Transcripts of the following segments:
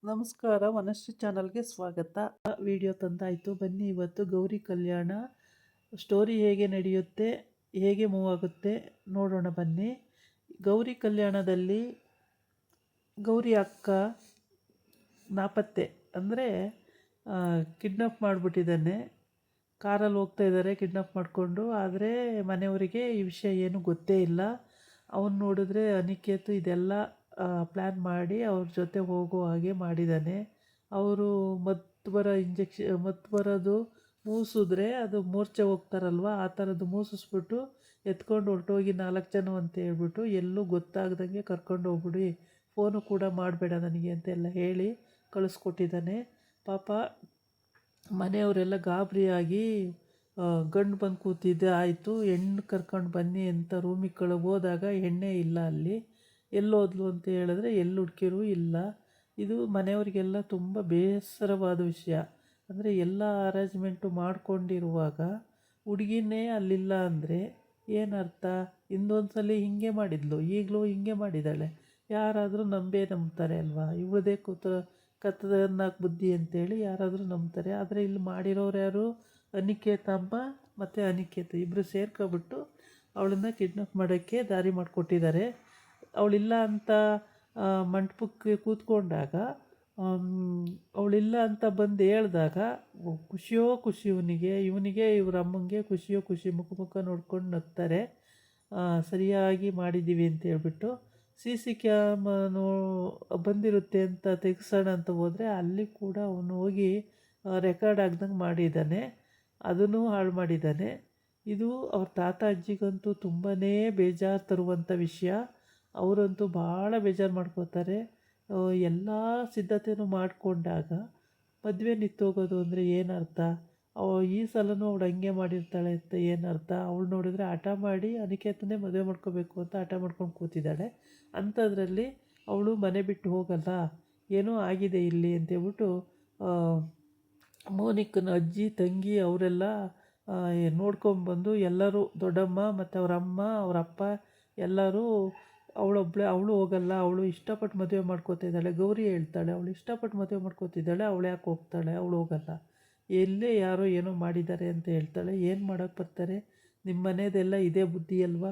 ನಮಸ್ಕಾರ, ವನಶ್ರೀ ಚಾನಲ್ಗೆ ಸ್ವಾಗತ. ವಿಡಿಯೋ ತಂದಾಯಿತು. ಬನ್ನಿ ಇವತ್ತು ಗೌರಿ ಕಲ್ಯಾಣ ಸ್ಟೋರಿ ಹೇಗೆ ನಡೆಯುತ್ತೆ, ಹೇಗೆ ಮೂವ್ ಆಗುತ್ತೆ ನೋಡೋಣ ಬನ್ನಿ. ಗೌರಿ ಕಲ್ಯಾಣದಲ್ಲಿ ಗೌರಿ ಅಕ್ಕ ನಾಪತ್ತೆ, ಅಂದರೆ ಕಿಡ್ನಾಪ್ ಮಾಡಿಬಿಟ್ಟಿದ್ದಾನೆ. ಕಾರಲ್ಲಿ ಹೋಗ್ತಾ ಇದ್ದಾರೆ ಕಿಡ್ನಾಪ್ ಮಾಡಿಕೊಂಡು. ಆದರೆ ಮನೆಯವರಿಗೆ ಈ ವಿಷಯ ಏನೂ ಗೊತ್ತೇ ಇಲ್ಲ. ಅವನು ನೋಡಿದ್ರೆ ಅನಿಕೇತ್ ಇದೆಲ್ಲ ಪ್ಲ್ಯಾನ್ ಮಾಡಿ ಅವ್ರ ಜೊತೆ ಹೋಗೋ ಹಾಗೆ ಮಾಡಿದ್ದಾನೆ. ಅವರು ಮತ್ತು ಬರೋದು ಮೂಸಿದ್ರೆ ಅದು ಮೂರ್ಛೆ ಹೋಗ್ತಾರಲ್ವ, ಆ ಥರದ್ದು ಮೂಸಿಸ್ಬಿಟ್ಟು ಎತ್ಕೊಂಡು ಹೊರಟೋಗಿ 4 ಜನ ಅಂತ ಹೇಳ್ಬಿಟ್ಟು ಎಲ್ಲೂ ಗೊತ್ತಾಗ್ದಂಗೆ ಕರ್ಕೊಂಡು ಹೋಗ್ಬಿಡಿ, ಫೋನು ಕೂಡ ಮಾಡಬೇಡ ನನಗೆ ಅಂತೆಲ್ಲ ಹೇಳಿ ಕಳಿಸ್ಕೊಟ್ಟಿದ್ದಾನೆ. ಪಾಪ ಮನೆಯವರೆಲ್ಲ ಗಾಬರಿಯಾಗಿ ಗಂಡು ಬಂದು ಕೂತಿದ್ದೆ ಆಯಿತು, ಹೆಣ್ಣು ಕರ್ಕೊಂಡು ಬನ್ನಿ ಅಂತ ರೂಮಿಗೆ ಹೋದಾಗ ಹೆಣ್ಣೇ ಇಲ್ಲ ಅಲ್ಲಿ. ಎಲ್ಲೋದ್ಲು ಅಂತ ಹೇಳಿದ್ರೆ ಎಲ್ಲಿ ಹುಡುಕಿರೂ ಇಲ್ಲ. ಇದು ಮನೆಯವರಿಗೆಲ್ಲ ತುಂಬ ಬೇಸರವಾದ ವಿಷಯ. ಅಂದರೆ ಎಲ್ಲ ಅರೇಂಜ್ಮೆಂಟು ಮಾಡ್ಕೊಂಡಿರುವಾಗ ಹುಡುಗಿನೇ ಅಲ್ಲಿಲ್ಲ ಅಂದರೆ ಏನರ್ಥ? ಇನ್ನೊಂದು ಸಲ ಹಿಂಗೆ ಮಾಡಿದ್ಲು, ಈಗಲೂ ಹಿಂಗೆ ಮಾಡಿದ್ದಾಳೆ, ಯಾರಾದರೂ ನಂಬ್ತಾರೆ ಅಲ್ವಾ? ಇವಳದೇ ಕತ್ತದನ್ನಾಗಿ ಬುದ್ಧಿ ಅಂತೇಳಿ ಯಾರಾದರೂ ನಂಬ್ತಾರೆ. ಆದರೆ ಇಲ್ಲಿ ಮಾಡಿರೋರು ಯಾರು? ಅನಿಕೇತ್ ಅಮ್ಮ ಮತ್ತು ಅನಿಕೇತ್ ಇಬ್ಬರು ಸೇರ್ಕೊಬಿಟ್ಟು ಅವಳನ್ನು ಕಿಡ್ನಾಪ್ ಮಾಡೋಕ್ಕೆ ದಾರಿ ಮಾಡಿಕೊಟ್ಟಿದ್ದಾರೆ. ಅವಳಿಲ್ಲ ಅಂತ ಮಂಟಪಕ್ಕೆ ಕೂತ್ಕೊಂಡಾಗ, ಅವಳಿಲ್ಲ ಅಂತ ಬಂದು ಹೇಳಿದಾಗ ಖುಷಿಯೋ ಖುಷಿ ಇವನಿಗೆ ಇವ್ರ ಅಮ್ಮಂಗೆ ಖುಷಿಯೋ ಖುಷಿ, ಮುಖ ನೋಡ್ಕೊಂಡು ನಗ್ತಾರೆ. ಸರಿಯಾಗಿ ಮಾಡಿದ್ದೀವಿ ಅಂತ ಹೇಳ್ಬಿಟ್ಟು CC ಕ್ಯಾಮನು ಬಂದಿರುತ್ತೆ ಅಂತ ತೆಗೆಸೋಣ ಅಂತ ಹೋದರೆ ಅಲ್ಲಿ ಕೂಡ ಅವನು ಹೋಗಿ ರೆಕಾರ್ಡ್ ಆಗ್ದಂಗೆ ಮಾಡಿದ್ದಾನೆ, ಅದನ್ನು ಹಾಳು ಮಾಡಿದ್ದಾನೆ. ಇದು ಅವ್ರ ತಾತ ಅಜ್ಜಿಗಂತೂ ತುಂಬಾ ಬೇಜಾರು ತರುವಂಥ ವಿಷಯ. ಅವರಂತೂ ಭಾಳ ಬೇಜಾರು ಮಾಡ್ಕೋತಾರೆ. ಎಲ್ಲ ಸಿದ್ಧತೆಯೂ ಮಾಡಿಕೊಂಡಾಗ ಮದುವೆ ನಿಂತೋಗೋದು ಅಂದರೆ ಏನರ್ಥ? ಈ ಸಲನೂ ಅವಳು ಹಂಗೆ ಮಾಡಿರ್ತಾಳೆ ಅಂತ ಏನರ್ಥ? ಅವಳು ನೋಡಿದರೆ ಹಠ ಮಾಡಿ ಅನಿಕೇತನೇ ಮದುವೆ ಮಾಡ್ಕೋಬೇಕು ಅಂತ ಹಠ ಮಾಡ್ಕೊಂಡು ಕೂತಿದ್ದಾಳೆ. ಅಂಥದ್ರಲ್ಲಿ ಅವಳು ಮನೆ ಬಿಟ್ಟು ಹೋಗಲ್ಲ, ಏನೋ ಆಗಿದೆ ಇಲ್ಲಿ ಅಂತೇಳ್ಬಿಟ್ಟು ಮೋನಿಕನ ಅಜ್ಜಿ ತಂಗಿ ಅವರೆಲ್ಲ ನೋಡ್ಕೊಂಬಂದು ಎಲ್ಲರೂ, ದೊಡ್ಡಮ್ಮ ಮತ್ತು ಅವರಮ್ಮ ಅವರಪ್ಪ ಎಲ್ಲರೂ, ಅವಳು ಹೋಗಲ್ಲ, ಅವಳು ಇಷ್ಟಪಟ್ಟು ಮದುವೆ ಮಾಡ್ಕೋತಾ ಇದ್ದಾಳೆ. ಗೌರಿ ಹೇಳ್ತಾಳೆ ಅವಳು ಇಷ್ಟಪಟ್ಟು ಮದುವೆ ಮಾಡ್ಕೋತಿದ್ದಾಳೆ, ಅವಳು ಯಾಕೆ ಹೋಗ್ತಾಳೆ, ಅವಳು ಹೋಗಲ್ಲ, ಎಲ್ಲೇ ಯಾರೋ ಏನೋ ಮಾಡಿದ್ದಾರೆ ಅಂತ ಹೇಳ್ತಾಳೆ. ಏನು ಮಾಡೋಕ್ಕೆ ಬರ್ತಾರೆ? ನಿಮ್ಮ ಮನೆಯದೆಲ್ಲ ಇದೇ ಬುದ್ಧಿ ಅಲ್ವಾ?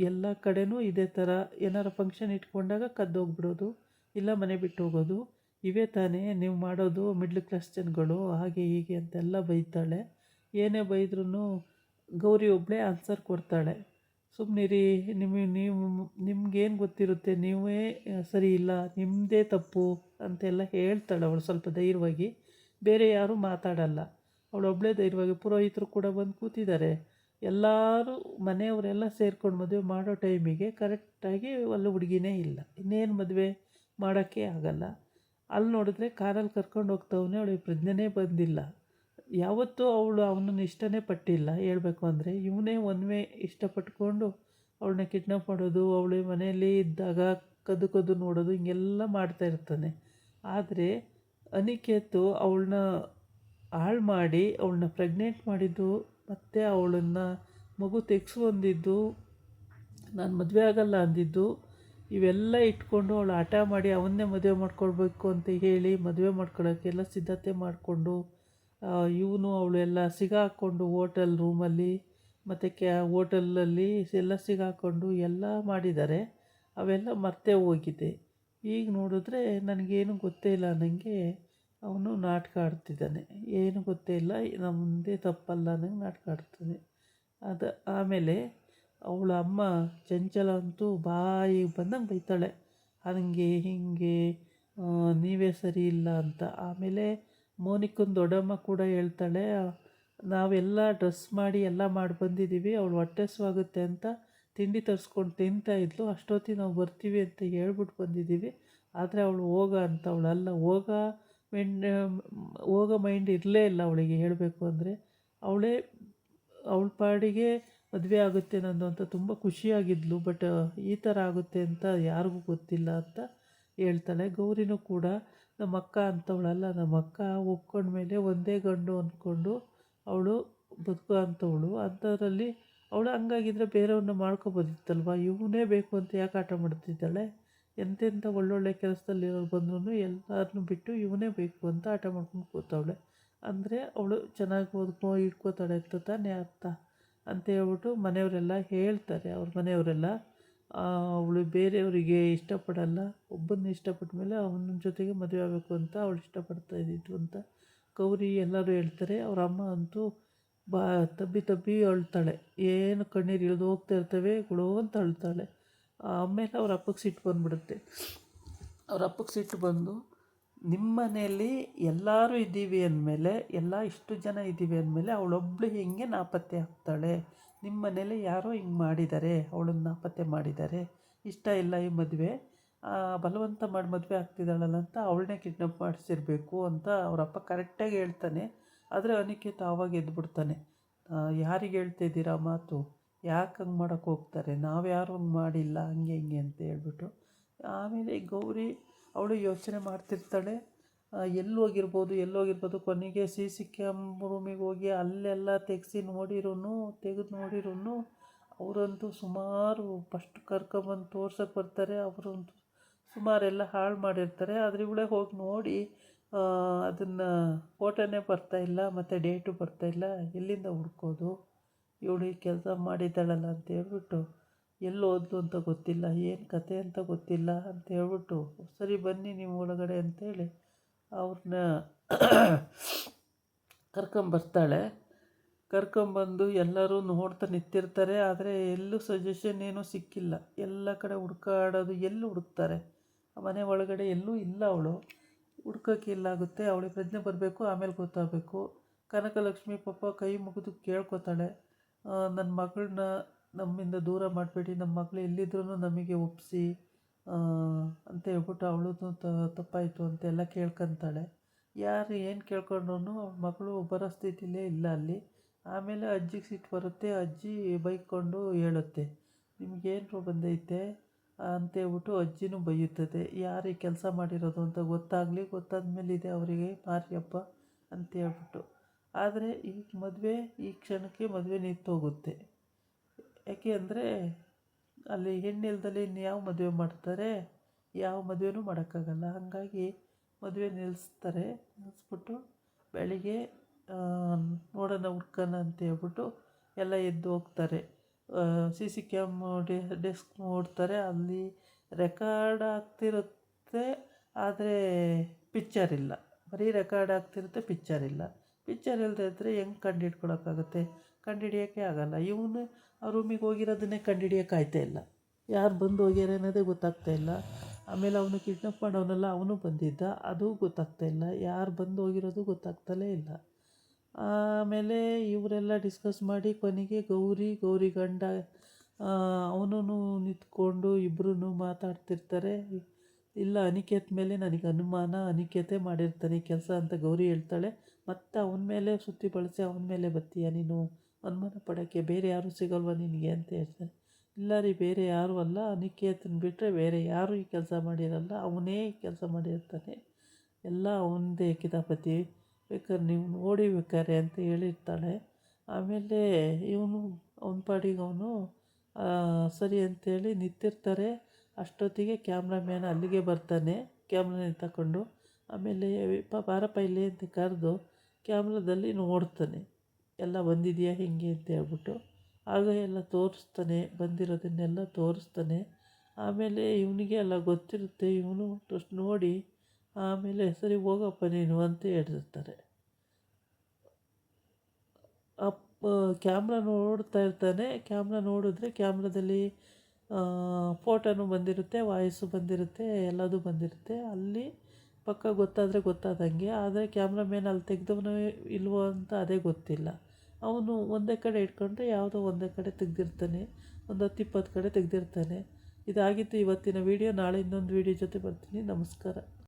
ಎಲ್ಲ ಕಡೆನೂ ಇದೇ ಥರ. ಏನಾರು ಫಂಕ್ಷನ್ ಇಟ್ಕೊಂಡಾಗ ಕದ್ದೋಗ್ಬಿಡೋದು, ಇಲ್ಲ ಮನೆ ಬಿಟ್ಟು ಹೋಗೋದು, ಇವೇ ತಾನೇ ನೀವು ಮಾಡೋದು. ಮಿಡ್ಲ್ ಕ್ಲಾಸ್ ಜನಗಳು ಹಾಗೆ ಹೀಗೆ ಅಂತೆಲ್ಲ ಬೈತಾಳೆ. ಏನೇ ಬೈದ್ರೂ ಗೌರಿ ಒಬ್ಬಳೇ ಆನ್ಸರ್ ಕೊಡ್ತಾಳೆ, ಸುಮ್ಮನಿರಿ, ನಿಮ್ಗೇನು ಗೊತ್ತಿರುತ್ತೆ, ನೀವೇ ಸರಿ ಇಲ್ಲ, ನಿಮ್ಮದೇ ತಪ್ಪು ಅಂತೆಲ್ಲ ಹೇಳ್ತಾಳೆ ಅವಳು ಸ್ವಲ್ಪ ಧೈರ್ಯವಾಗಿ. ಬೇರೆ ಯಾರೂ ಮಾತಾಡಲ್ಲ, ಅವಳೊಬ್ಬಳೇ ಧೈರ್ಯವಾಗಿ. ಪುರೋಹಿತರು ಕೂಡ ಬಂದು ಕೂತಿದ್ದಾರೆ. ಎಲ್ಲರೂ ಮನೆಯವರೆಲ್ಲ ಸೇರ್ಕೊಂಡು ಮದುವೆ ಮಾಡೋ ಟೈಮಿಗೆ ಕರೆಕ್ಟಾಗಿ ಅಲ್ಲಿ ಹುಡುಗಿನೇ ಇಲ್ಲ. ಇನ್ನೇನು ಮದುವೆ ಮಾಡೋಕ್ಕೆ ಆಗಲ್ಲ. ಅಲ್ಲಿ ನೋಡಿದ್ರೆ ಕಾರಲ್ಲಿ ಕರ್ಕೊಂಡು ಹೋಗ್ತವನೇ, ಅವಳಿಗೆ ಪ್ರಜ್ಞೆನೇ ಬಂದಿಲ್ಲ. ಯಾವತ್ತೂ ಅವಳು ಅವನನ್ನು ಇಷ್ಟನೇ ಪಟ್ಟಿಲ್ಲ ಹೇಳಬೇಕು ಅಂದರೆ. ಇವನೇ ಒನ್ವೇ ಇಷ್ಟಪಟ್ಕೊಂಡು ಅವಳನ್ನ ಕಿಡ್ನಾಪ್ ಮಾಡೋದು, ಅವಳು ಮನೆಯಲ್ಲಿ ಇದ್ದಾಗ ಕದ್ದು ನೋಡೋದು, ಹಿಂಗೆಲ್ಲ ಮಾಡ್ತಾಯಿರ್ತಾನೆ. ಆದರೆ ಅನಿಕೇತು ಅವಳನ್ನ ಹಾಳು ಮಾಡಿ ಅವಳನ್ನ ಪ್ರೆಗ್ನೆಂಟ್ ಮಾಡಿದ್ದು, ಮತ್ತು ಅವಳನ್ನು ಮಗು ತೆಗೆಸ್ಕೊಂಡಿದ್ದು, ನಾನು ಮದುವೆ ಆಗಲ್ಲ ಅಂದಿದ್ದು, ಇವೆಲ್ಲ ಇಟ್ಕೊಂಡು ಅವಳು ಹಠ ಮಾಡಿ ಅವನ್ನೇ ಮದುವೆ ಮಾಡ್ಕೊಳ್ಬೇಕು ಅಂತ ಹೇಳಿ ಮದುವೆ ಮಾಡ್ಕೊಳ್ಳೋಕ್ಕೆಲ್ಲ ಸಿದ್ಧತೆ ಮಾಡಿಕೊಂಡು, ಇವನು ಅವಳು ಎಲ್ಲ ಸಿಗಾಕೊಂಡು ಹೋಟೆಲ್ ರೂಮಲ್ಲಿ ಮತ್ತು ಹೋಟೆಲಲ್ಲಿ ಎಲ್ಲ ಸಿಗಾಕೊಂಡು ಎಲ್ಲ ಮಾಡಿದ್ದಾರೆ. ಅವೆಲ್ಲ ಮರ್ತೇ ಹೋಗಿದೆ. ಈಗ ನೋಡಿದ್ರೆ ನನಗೇನು ಗೊತ್ತೇ ಇಲ್ಲ ಅನ್ನಂಗೆ ಅವನು ನಾಟಕ ಆಡ್ತಿದ್ದಾನೆ. ಏನು ಗೊತ್ತೇ ಇಲ್ಲ, ನಮ್ಮದೇ ತಪ್ಪಲ್ಲ ಅನ್ನಂಗೆ ನಾಟಕ ಆಡ್ತಾನೆ. ಆಮೇಲೆ ಅವಳ ಅಮ್ಮ ಚಂಚಲ ಅಂತೂ ಬಾಯಿಗೆ ಬಂದಂಗೆ ಬೈತಾಳೆ, ಹಂಗೆ ಹಿಂಗೆ ನೀವೇ ಸರಿ ಇಲ್ಲ ಅಂತ. ಆಮೇಲೆ ಮೋನಿಕನ ದೊಡ್ಡಮ್ಮ ಕೂಡ ಹೇಳ್ತಾಳೆ, ನಾವೆಲ್ಲ ಡ್ರೆಸ್ ಮಾಡಿ ಎಲ್ಲ ಮಾಡಿ ಬಂದಿದ್ದೀವಿ, ಅವಳು ಹೊಟ್ಟೆ ಹಸಿವಾಗುತ್ತೆ ಅಂತ ತಿಂಡಿ ತರಿಸ್ಕೊಂಡು ತಿಂತಾಯಿದ್ಲು, ಅಷ್ಟೊತ್ತಿಗೆ ನಾವು ಬರ್ತೀವಿ ಅಂತ ಹೇಳ್ಬಿಟ್ಟು ಬಂದಿದ್ದೀವಿ. ಆದರೆ ಅವಳು ಅವಳಲ್ಲ, ಹೋಗೋ ಮೈಂಡ್ ಇರಲೇ ಇಲ್ಲ ಅವಳಿಗೆ. ಹೇಳಬೇಕು ಅಂದರೆ ಅವಳ ಪಾಡಿಗೆ ಮದುವೆ ಆಗುತ್ತೆ ನಂದು ಅಂತ ತುಂಬ ಖುಷಿಯಾಗಿದ್ಲು. ಬಟ್ ಈ ಥರ ಆಗುತ್ತೆ ಅಂತ ಯಾರಿಗೂ ಗೊತ್ತಿಲ್ಲ ಅಂತ ಹೇಳ್ತಾಳೆ. ಗೌರಿನೂ ಕೂಡ ನಮ್ಮ ಅಕ್ಕ ಅಂತವಳಲ್ಲ, ನಮ್ಮ ಅಕ್ಕ ಒಪ್ಕೊಂಡ್ಮೇಲೆ ಒಂದೇ ಗಂಡು ಅಂದ್ಕೊಂಡು ಅವಳು ಬದುಕು ಅಂಥವಳು. ಅಂಥದ್ರಲ್ಲಿ ಅವಳು ಹಂಗಾಗಿದ್ದರೆ ಬೇರೆಯವ್ರನ್ನ ಮಾಡ್ಕೊಬೋದಿತ್ತಲ್ವ, ಇವನೇ ಬೇಕು ಅಂತ ಯಾಕೆ ಆಟ ಮಾಡ್ತಿದ್ದಾಳೆ? ಎಂತೆಂಥ ಒಳ್ಳೊಳ್ಳೆ ಕೆಲಸದಲ್ಲಿರೋರು ಬಂದ್ರೂ ಎಲ್ಲರನ್ನೂ ಬಿಟ್ಟು ಇವನೇ ಬೇಕು ಅಂತ ಹಠ ಮಾಡ್ಕೊಂಡು ಕೂತವಳೆ. ಅಂದರೆ ಅವಳು ಚೆನ್ನಾಗಿ ಇಟ್ಕೋತಾಳೆ ಅಂತ ತಾನೇ ಅರ್ಥ ಅಂತ ಹೇಳ್ಬಿಟ್ಟು ಮನೆಯವರೆಲ್ಲ ಹೇಳ್ತಾರೆ. ಅವ್ರ ಮನೆಯವರೆಲ್ಲ ಅವಳು ಬೇರೆಯವರಿಗೆ ಇಷ್ಟಪಡಲ್ಲ, ಒಬ್ಬನ್ನ ಇಷ್ಟಪಟ್ಟ ಮೇಲೆ ಅವನ ಜೊತೆಗೆ ಮದುವೆ ಆಗಬೇಕು ಅಂತ ಅವಳು ಇಷ್ಟಪಡ್ತಾ ಇದ್ದಿದ್ದು ಅಂತ ಗೌರಿ ಎಲ್ಲರೂ ಹೇಳ್ತಾರೆ. ಅವ್ರ ಅಮ್ಮ ಅಂತೂ ತಬ್ಬಿ ತಬ್ಬಿ ಅಳ್ತಾಳೆ. ಏನು ಕಣ್ಣೀರು ಇಳಿದು ಹೋಗ್ತಾ ಇರ್ತವೆ, ಗುಳೋ ಅಂತ ಅಳ್ತಾಳೆ. ಆಮೇಲೆ ಅವ್ರ ಅಪ್ಪಗೆ ಸಿಟ್ಟು ಬಂದುಬಿಡುತ್ತೆ. ಅವ್ರ ಅಪ್ಪಗೆ ಸಿಟ್ಟು ಬಂದು, ನಿಮ್ಮ ಮನೆಯಲ್ಲಿ ಎಲ್ಲರೂ ಇದ್ದೀವಿ ಅಂದಮೇಲೆ, ಎಲ್ಲ ಇಷ್ಟು ಜನ ಇದ್ದೀವಿ ಅಂದಮೇಲೆ ಅವಳೊಬ್ಬಳು ಹಿಂಗೆ ನಾಪತ್ತೆ ಆಗ್ತಾಳೆ. ನಿಮ್ಮ ಮನೇಲಿ ಯಾರೋ ಹಿಂಗೆ ಮಾಡಿದ್ದಾರೆ, ಅವಳನ್ನ ನಾಪತ್ತೆ ಮಾಡಿದ್ದಾರೆ, ಇಷ್ಟ ಇಲ್ಲ ಈ ಮದುವೆ, ಬಲವಂತ ಮಾಡಿ ಮದುವೆ ಆಗ್ತಿದ್ದಾಳಲ್ಲ ಅಂತ ಅವಳನ್ನೇ ಕಿಡ್ನಾಪ್ ಮಾಡಿಸಿರ್ಬೇಕು ಅಂತ ಅವರಪ್ಪ ಕರೆಕ್ಟಾಗಿ ಹೇಳ್ತಾನೆ. ಆದರೆ ಅನಿಕೇತ್ ಆವಾಗ ಎದ್ಬಿಡ್ತಾನೆ. ಯಾರಿಗೆ ಹೇಳ್ತಿದ್ದೀರಾ ಮಾತು, ಯಾಕೆ ಹಂಗೆ ಮಾಡೋಕ್ಕೆ ಹೋಗ್ತಾರೆ, ನಾವು ಯಾರು ಹಂಗೆ ಮಾಡಿಲ್ಲ, ಹಂಗೆ ಹಿಂಗೆ ಅಂತ ಹೇಳ್ಬಿಟ್ಟು. ಆಮೇಲೆ ಗೌರಿ ಅವಳು ಯೋಚನೆ ಮಾಡ್ತಿರ್ತಾಳೆ, ಎಲ್ಲೋಗಿರ್ಬೋದು. ಕೊನೆಗೆ CC ರೂಮಿಗೆ ಹೋಗಿ ಅಲ್ಲೆಲ್ಲ ತೆಗೆದು ನೋಡಿರೂ ಅವರಂತೂ ಸುಮಾರು ಫಸ್ಟ್ ಕರ್ಕೊಂಬಂದು ತೋರ್ಸೋಕ್ಕೆ ಬರ್ತಾರೆ. ಅವರಂತೂ ಸುಮಾರೆಲ್ಲ ಹಾಳು ಮಾಡಿರ್ತಾರೆ. ಆದರೆ ಇವಳೇ ಹೋಗಿ ನೋಡಿ ಅದನ್ನು ಫೋಟೋನೇ ಬರ್ತಾಯಿಲ್ಲ, ಮತ್ತು ಡೇಟು ಬರ್ತಾಯಿಲ್ಲ, ಎಲ್ಲಿಂದ ಹುಡ್ಕೋದು, ಇವಳು ಈ ಕೆಲಸ ಮಾಡಿದ್ದಾಳಲ್ಲ ಅಂತ ಹೇಳ್ಬಿಟ್ಟು, ಎಲ್ಲಿ ಹೋದ್ಲು ಅಂತ ಗೊತ್ತಿಲ್ಲ, ಏನು ಕತೆ ಅಂತ ಗೊತ್ತಿಲ್ಲ ಅಂತ ಹೇಳ್ಬಿಟ್ಟು, ಸರಿ ಬನ್ನಿ ನೀವು ಒಳಗಡೆ ಅಂತೇಳಿ ಅವ್ರನ್ನ ಕರ್ಕೊಂಬರ್ತಾಳೆ. ಕರ್ಕೊಂಬಂದು ಎಲ್ಲರೂ ನೋಡ್ತಾ ನಿಂತಿರ್ತಾರೆ. ಆದರೆ ಎಲ್ಲೂ ಸಜೆಷನ್ ಏನೂ ಸಿಕ್ಕಿಲ್ಲ. ಎಲ್ಲ ಕಡೆ ಹುಡ್ಕಾಡೋದು, ಎಲ್ಲಿ ಹುಡುಕ್ತಾರೆ, ಮನೆ ಒಳಗಡೆ ಎಲ್ಲೂ ಇಲ್ಲ. ಅವಳು ಹುಡ್ಕೋಕ್ಕೆ ಇಲ್ಲಾಗುತ್ತೆ. ಅವಳಿಗೆ ಪ್ರಜ್ಞೆ ಬರಬೇಕು, ಆಮೇಲೆ ಗೊತ್ತಾಗಬೇಕು. ಕನಕಲಕ್ಷ್ಮಿ ಪಾಪ ಕೈ ಮುಗಿದು ಕೇಳ್ಕೊತಾಳೆ, ನನ್ನ ಮಗಳನ್ನ ನಮ್ಮಿಂದ ದೂರ ಮಾಡಬೇಡಿ, ನಮ್ಮ ಮಗಳು ಎಲ್ಲಿದ್ರೂ ನಮಗೆ ಒಪ್ಪಿಸಿ ಅಂತ ಹೇಳ್ಬಿಟ್ಟು ಅವಳು ತಪ್ಪಾಯಿತು ಅಂತೆಲ್ಲ ಕೇಳ್ಕೊತಾಳೆ. ಯಾರು ಏನು ಕೇಳ್ಕೊಂಡ್ರು ಅವಳ ಮಗಳು ಬರೋ ಸ್ಥಿತಿಲೇ ಇಲ್ಲ ಅಲ್ಲಿ. ಆಮೇಲೆ ಅಜ್ಜಿಗೆ ಸಿಟ್ಟು ಬರುತ್ತೆ. ಅಜ್ಜಿ ಬೈಕೊಂಡು ಹೇಳುತ್ತೆ, ನಿಮಗೇನು ಬಂದೈತೆ ಅಂತೇಳ್ಬಿಟ್ಟು ಅಜ್ಜಿನೂ ಬೈಯುತ್ತದೆ. ಯಾರು ಈ ಕೆಲಸ ಮಾಡಿರೋದು ಅಂತ ಗೊತ್ತಾದ ಮೇಲೆ ಇದೆ ಅವರಿಗೆ ಮಾರಿಯಪ್ಪ ಅಂತೇಳ್ಬಿಟ್ಟು. ಆದರೆ ಈ ಕ್ಷಣಕ್ಕೆ ಮದುವೆ ನಿಂತೋಗುತ್ತೆ. ಯಾಕೆ ಅಂದರೆ ಅಲ್ಲಿ ಹೆಣ್ಣಿಲ್ದಲ್ಲಿ ಇನ್ಯಾವ ಮದುವೆ ಮಾಡ್ತಾರೆ, ಯಾವ ಮದುವೆನೂ ಮಾಡೋಕ್ಕಾಗಲ್ಲ. ಹಾಗಾಗಿ ಮದುವೆ ನಿಲ್ಲಿಸ್ಬಿಟ್ಟು ಬೆಳಿಗ್ಗೆ ನೋಡೋಣ ಹುಡ್ಕೋಣ ಅಂತ ಹೇಳ್ಬಿಟ್ಟು ಎಲ್ಲ ಎದ್ದು ಹೋಗ್ತಾರೆ. CC ಡೆಸ್ಕ್ ನೋಡ್ತಾರೆ, ಅಲ್ಲಿ ರೆಕಾರ್ಡ್ ಆಗ್ತಿರುತ್ತೆ, ಆದರೆ ಪಿಕ್ಚರ್ ಇಲ್ಲ. ಬರೀ ರೆಕಾರ್ಡ್ ಆಗ್ತಿರುತ್ತೆ, ಪಿಕ್ಚರ್ ಇಲ್ಲ. ಪಿಕ್ಚರ್ ಇಲ್ಲದೆ ಇದ್ದರೆ ಹೆಂಗೆ ಕಂಡುಹಿಡ್ಕೊಳಕ್ಕಾಗುತ್ತೆ, ಕಂಡುಹಿಡಿಯೋಕ್ಕೆ ಆಗಲ್ಲ. ಇವನು ಆ ರೂಮಿಗೆ ಹೋಗಿರೋದನ್ನೇ ಕಂಡುಹಿಡಿಯೋಕ್ಕಾಗ್ತಾ ಇಲ್ಲ, ಯಾರು ಬಂದು ಹೋಗ್ಯಾರ ಅನ್ನೋದೇ ಗೊತ್ತಾಗ್ತಾ ಇಲ್ಲ. ಆಮೇಲೆ ಅವನು ಕಿಡ್ನಾಪ್ ಮಾಡೋನಲ್ಲ, ಅವನು ಬಂದಿದ್ದ, ಅದು ಗೊತ್ತಾಗ್ತಾ ಇಲ್ಲ, ಯಾರು ಬಂದು ಹೋಗಿರೋದು ಗೊತ್ತಾಗ್ತಲೇ ಇಲ್ಲ. ಆಮೇಲೆ ಇವರೆಲ್ಲ ಡಿಸ್ಕಸ್ ಮಾಡಿ ಕೊನೆಗೆ ಗೌರಿ ಗಂಡ ಅವನೂ ನಿಂತ್ಕೊಂಡು ಇಬ್ಬರೂ ಮಾತಾಡ್ತಿರ್ತಾರೆ. ಇಲ್ಲ, ಅನಿಕೇತ್ ಮೇಲೆ ನನಗೆ ಅನುಮಾನ, ಅನಿಕೇತೇ ಮಾಡಿರ್ತಾನೆ ಈ ಕೆಲಸ ಅಂತ ಗೌರಿ ಹೇಳ್ತಾಳೆ. ಮತ್ತು ಅವನ ಮೇಲೆ ಸುತ್ತಿ ಬಳಸಿ ಅವನ ಮೇಲೆ ಬರ್ತೀಯ ನೀನು ಅನುಮಾನ ಪಡೋಕ್ಕೆ, ಬೇರೆ ಯಾರೂ ಸಿಗಲ್ವ ನಿನಗೆ ಅಂತ ಹೇಳ್ತಾನೆ. ಇಲ್ಲ ರೀ, ಬೇರೆ ಯಾರೂ ಅಲ್ಲ, ಅನಿಕೇತನ ಬಿಟ್ಟರೆ ಬೇರೆ ಯಾರೂ ಈ ಕೆಲಸ ಮಾಡಿರಲ್ಲ, ಅವನೇ ಈ ಕೆಲಸ ಮಾಡಿರ್ತಾನೆ, ಎಲ್ಲ ಅವನದೇ ಕಿತಾಪತಿ, ಬೇಕಾದ್ರೆ ನೀವು ನೋಡಿ ಬೇಕಾರೆ ಅಂತ ಹೇಳಿರ್ತಾಳೆ. ಆಮೇಲೆ ಇವನು ಅವನ ಪಾಡಿಗೆ ಅವನು ಸರಿ ಅಂತೇಳಿ ನಿಂತಿರ್ತಾರೆ. ಅಷ್ಟೊತ್ತಿಗೆ ಕ್ಯಾಮ್ರಾಮ್ಯಾನ್ ಅಲ್ಲಿಗೆ ಬರ್ತಾನೆ, ಕ್ಯಾಮ್ರಾನ ತಗೊಂಡು. ಆಮೇಲೆ ಬಾರಪ್ಪ ಇಲ್ಲಿ ಅಂತ ಕರೆದು ಕ್ಯಾಮ್ರಾದಲ್ಲಿ ನೋಡ್ತಾನೆ, ಎಲ್ಲ ಬಂದಿದೆಯಾ ಹಿಂಗೆ ಅಂತ ಹೇಳ್ಬಿಟ್ಟು. ಆಗ ಎಲ್ಲ ತೋರಿಸ್ತಾನೆ, ಬಂದಿರೋದನ್ನೆಲ್ಲ ತೋರಿಸ್ತಾನೆ. ಆಮೇಲೆ ಇವನಿಗೆ ಎಲ್ಲ ಗೊತ್ತಿರುತ್ತೆ. ಇವನು ಅಷ್ಟು ನೋಡಿ ಆಮೇಲೆ ಸರಿ ಹೋಗಪ್ಪ ನೀನು ಅಂತ ಹೇಳಿರ್ತಾರೆ. ಕ್ಯಾಮ್ರಾ ನೋಡ್ತಾ ಇರ್ತಾನೆ. ಕ್ಯಾಮ್ರಾ ನೋಡಿದ್ರೆ ಕ್ಯಾಮ್ರಾದಲ್ಲಿ ಫೋಟೋನು ಬಂದಿರುತ್ತೆ, ವಾಯ್ಸು ಬಂದಿರುತ್ತೆ, ಎಲ್ಲದೂ ಬಂದಿರುತ್ತೆ. ಅಲ್ಲಿ ಪಕ್ಕ ಗೊತ್ತಾದಂಗೆ. ಆದರೆ ಕ್ಯಾಮ್ರಾಮ್ಯಾನ್ ಅಲ್ಲಿ ತೆಗೆದವನು ಇಲ್ವೋ ಅಂತ ಅದೇ ಗೊತ್ತಿಲ್ಲ. ಅವನು ಒಂದೇ ಕಡೆ ಇಟ್ಕೊಂಡ್ರೆ ಯಾವುದೋ ಒಂದೇ ಕಡೆ ತೆಗೆದಿರ್ತಾನೆ, ಒಂದು 10-20 ಕಡೆ ತೆಗೆದಿರ್ತಾನೆ. ಇದಾಗಿತ್ತು ಇವತ್ತಿನ ವೀಡಿಯೋ. ನಾಳೆ ಇನ್ನೊಂದು ವೀಡಿಯೋ ಜೊತೆ ಬರ್ತೀನಿ. ನಮಸ್ಕಾರ.